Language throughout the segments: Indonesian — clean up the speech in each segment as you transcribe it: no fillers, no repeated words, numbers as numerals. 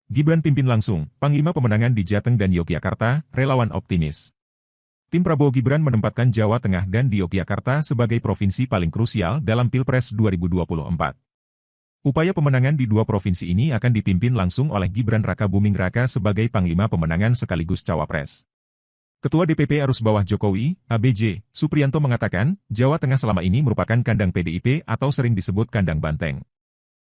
Gibran pimpin langsung, Panglima pemenangan di Jateng dan Yogyakarta, relawan optimis. Tim Prabowo Gibran menempatkan Jawa Tengah dan di Yogyakarta sebagai provinsi paling krusial dalam Pilpres 2024. Upaya pemenangan di dua provinsi ini akan dipimpin langsung oleh Gibran Rakabuming Raka sebagai Panglima pemenangan sekaligus Cawapres. Ketua DPP Arus Bawah Jokowi, ABJ, Supriyanto mengatakan, Jawa Tengah selama ini merupakan kandang PDIP atau sering disebut kandang banteng.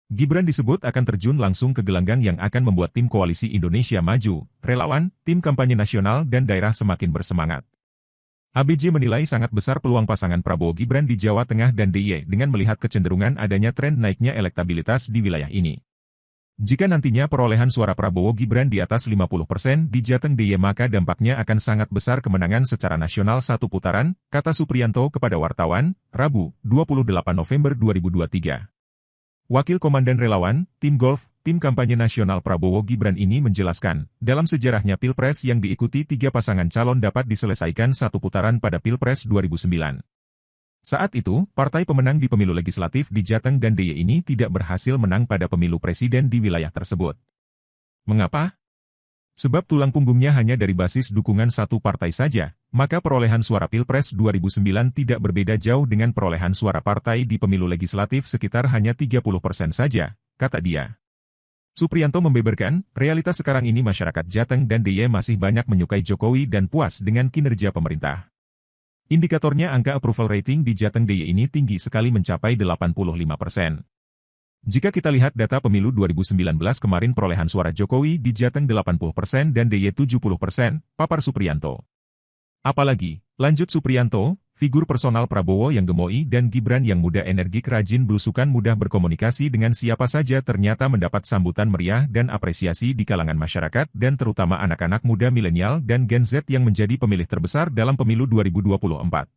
Gibran disebut akan terjun langsung ke gelanggang yang akan membuat tim Koalisi Indonesia Maju, relawan, tim kampanye nasional dan daerah semakin bersemangat. ABJ menilai sangat besar peluang pasangan Prabowo Gibran di Jawa Tengah dan DIY dengan melihat kecenderungan adanya tren naiknya elektabilitas di wilayah ini. Jika nantinya perolehan suara Prabowo Gibran di atas 50% di Jateng DIY maka dampaknya akan sangat besar kemenangan secara nasional satu putaran, kata Supriyanto kepada wartawan, Rabu, 28 November 2023. Wakil Komandan Relawan, Tim Golf, tim kampanye nasional Prabowo Gibran ini menjelaskan, dalam sejarahnya Pilpres yang diikuti tiga pasangan calon dapat diselesaikan satu putaran pada Pilpres 2009. Saat itu, partai pemenang di pemilu legislatif di Jateng dan DIY ini tidak berhasil menang pada pemilu presiden di wilayah tersebut. Mengapa? Sebab tulang punggungnya hanya dari basis dukungan satu partai saja, maka perolehan suara Pilpres 2009 tidak berbeda jauh dengan perolehan suara partai di pemilu legislatif sekitar hanya 30% saja, kata dia. Supriyanto membeberkan, realitas sekarang ini masyarakat Jateng dan DIY masih banyak menyukai Jokowi dan puas dengan kinerja pemerintah. Indikatornya angka approval rating di Jateng DIY ini tinggi sekali mencapai 85%. Jika kita lihat data pemilu 2019 kemarin perolehan suara Jokowi di Jateng 80% dan DIY 70%, papar Supriyanto. Apalagi, lanjut Supriyanto, figur personal Prabowo yang gemoy dan Gibran yang muda energik rajin belusukan mudah berkomunikasi dengan siapa saja ternyata mendapat sambutan meriah dan apresiasi di kalangan masyarakat dan terutama anak-anak muda milenial dan Gen Z yang menjadi pemilih terbesar dalam pemilu 2024.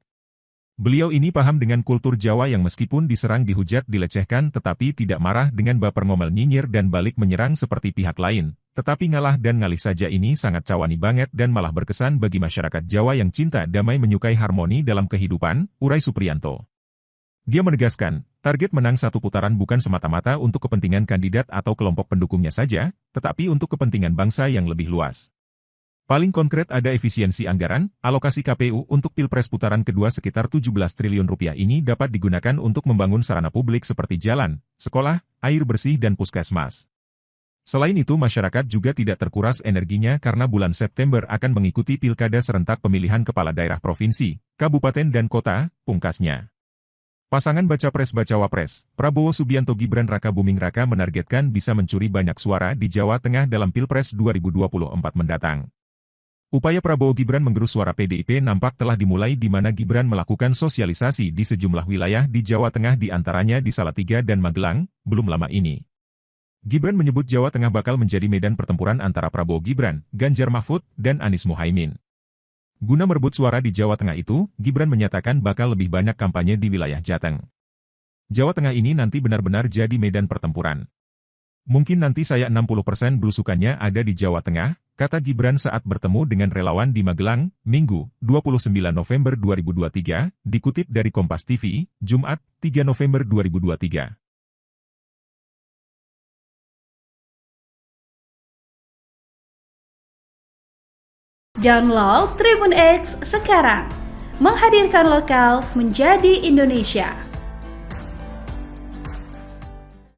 Beliau ini paham dengan kultur Jawa yang meskipun diserang dihujat dilecehkan tetapi tidak marah dengan baper ngomel nyinyir dan balik menyerang seperti pihak lain, tetapi ngalah dan ngalih saja ini sangat cawani banget dan malah berkesan bagi masyarakat Jawa yang cinta damai menyukai harmoni dalam kehidupan, urai Supriyanto. Dia menegaskan, target menang satu putaran bukan semata-mata untuk kepentingan kandidat atau kelompok pendukungnya saja, tetapi untuk kepentingan bangsa yang lebih luas. Paling konkret ada efisiensi anggaran, alokasi KPU untuk Pilpres putaran kedua sekitar 17 triliun rupiah ini dapat digunakan untuk membangun sarana publik seperti jalan, sekolah, air bersih dan puskesmas. Selain itu masyarakat juga tidak terkuras energinya karena bulan September akan mengikuti pilkada serentak pemilihan kepala daerah provinsi, kabupaten dan kota, pungkasnya. Pasangan Baca Pres-Baca Wapres, Prabowo Subianto Gibran Rakabuming Raka menargetkan bisa mencuri banyak suara di Jawa Tengah dalam Pilpres 2024 mendatang. Upaya Prabowo Gibran menggerus suara PDIP nampak telah dimulai di mana Gibran melakukan sosialisasi di sejumlah wilayah di Jawa Tengah di antaranya di Salatiga dan Magelang, belum lama ini. Gibran menyebut Jawa Tengah bakal menjadi medan pertempuran antara Prabowo Gibran, Ganjar Mahfud, dan Anies Muhaimin. Guna merebut suara di Jawa Tengah itu, Gibran menyatakan bakal lebih banyak kampanye di wilayah Jateng. Jawa Tengah ini nanti benar-benar jadi medan pertempuran. Mungkin nanti saya 60% belusukannya ada di Jawa Tengah, kata Gibran saat bertemu dengan relawan di Magelang, Minggu, 29 November 2023, dikutip dari Kompas TV, Jumat, 3 November 2023. Download Tribun X sekarang, menghadirkan lokal menjadi Indonesia.